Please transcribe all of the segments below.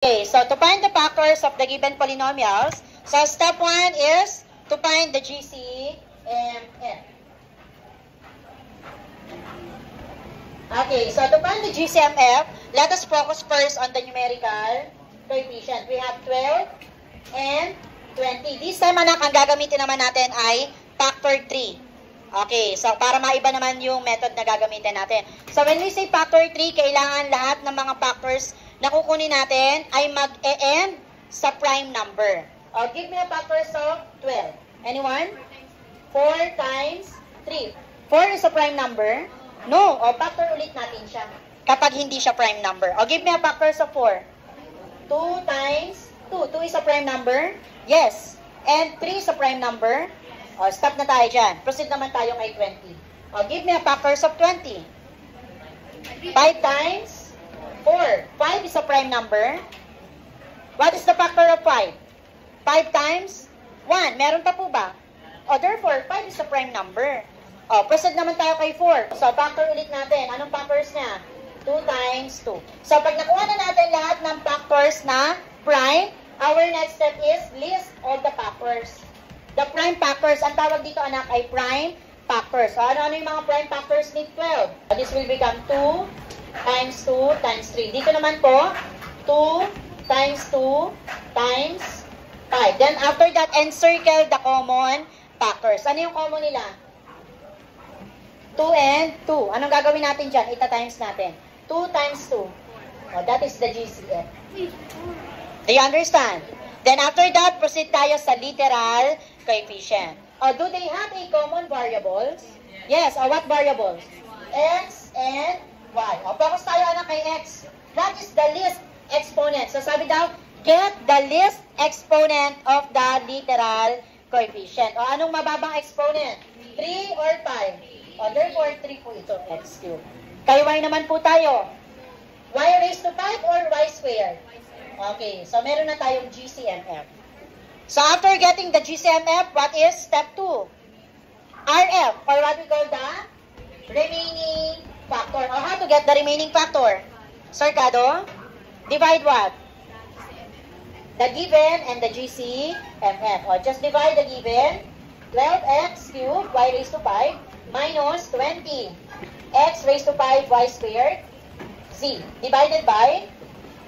Okay, so to find the factors of the given polynomials, so step 1 is to find the GCMF. Okay, so to find the GCMF, let us focus first on the numerical coefficient. We have 12 and 20. This time, anak, ang gagamitin naman natin ay factor 3. Okay, so para maiba naman yung method na gagamitin natin. So when we say factor 3, kailangan lahat ng mga factors na kukunin natin ay mag-e-end sa prime number. Give me a factors of 12. Anyone? 4 times 3. 4 is a prime number? No. Factor ulit natin siya kapag hindi siya prime number. Give me a factors of 4. 2 times 2. 2 is a prime number? Yes. And 3 is a prime number? Stop na tayo dyan. Proceed naman tayo kay 20. Give me a factors of 20. 5 times 4. 5 is a prime number. What is the factor of 5? 5 times 1. Meron pa po ba? Therefore, 5 is a prime number. Proceed naman tayo kay 4. So, factor ulit natin. Anong factors niya? 2 times 2. So, pag nakuha na natin lahat ng factors na prime, our next step is list all the factors. The prime factors, ang tawag dito anak ay prime factors. So, ano yung mga prime factors ni 12? This will become 2 times 2 times 3. Dito naman po, 2 times 2 times 5. Then, after that, encircle the common factors. Ano yung common nila? 2 and 2. Anong gagawin natin dyan? Ita-times natin. 2 times 2. That is the GCF. Do you understand? Then, after that, proceed tayo sa literal coefficient. Do they have a common variables? Yes. What variables? X and Y. Focus tayo anak kay X. That is the least exponent. So, sabi daw, get the least exponent of the literal coefficient. Anong mababang exponent? 3 or 5? Therefore, 3 po ito, X cubed. Kay Y naman po tayo. Y raised to 5 or Y squared? Okay, so meron na tayong GCMF. So after getting the GCMF, what is step 2? RF, or what we call the remaining factor. How to get the remaining factor? Sarkado? Divide what? The given and the GCMF. Just divide the given. 12x cubed, y raised to 5, minus 20. X raised to 5, y squared, z. Divided by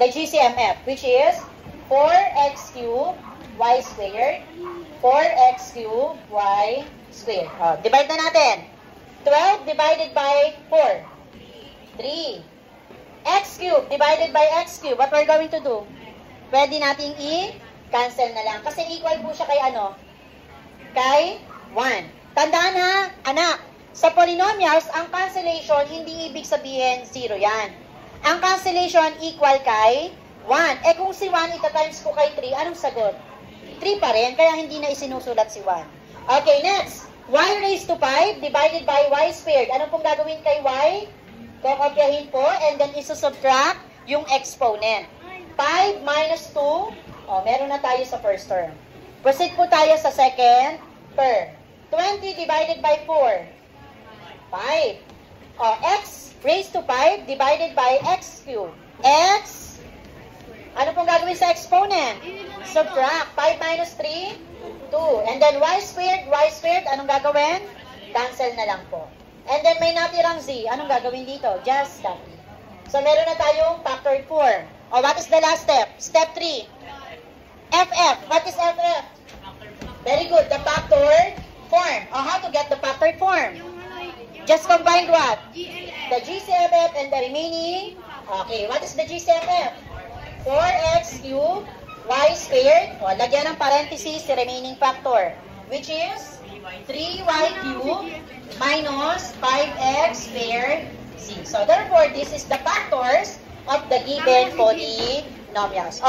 the GCMF, which is 4x cubed, y squared, 4x cubed, y squared. Divide na natin. 12 divided by 4. 3. X cubed divided by x cubed. What we're going to do? Pwede nating i-cancel na lang. Kasi equal po siya kay ano? Kay 1. Tandaan ha, anak. Sa polynomials, ang cancellation, hindi ibig sabihin 0 yan. Ang cancellation equal kay 1. Kung si 1 ita-times ko kay 3, anong sagot? 3 pa rin, kaya hindi na isinusulat si 1. Okay, next. Y raised to 5 divided by y squared. Ano pong gagawin kay y? Kokopyahin po, and then isusubtract yung exponent. 5 minus 2, meron na tayo sa first term. Proceed po tayo sa second term. 20 divided by 4. 5. X raised to 5 divided by x cubed. X, ano pong gagawin sa exponent? Subtract. 5 minus 3, 2. And then y squared, anong gagawin? Cancel na lang po. And then may natirang z, anong gagawin dito? Just copy. So meron na tayong factor 4. What is the last step? Step 3. FF. What is FF? Very good. The factored form. How to get the factored form? Just combine what? The GCMF and the remaining. Okay, what is the GCMF? 4x cubed, y squared. Lagyan ng parenthesis si remaining factor, which is 3y cubed minus 5x squared z. So therefore, this is the factors of the given polynomials.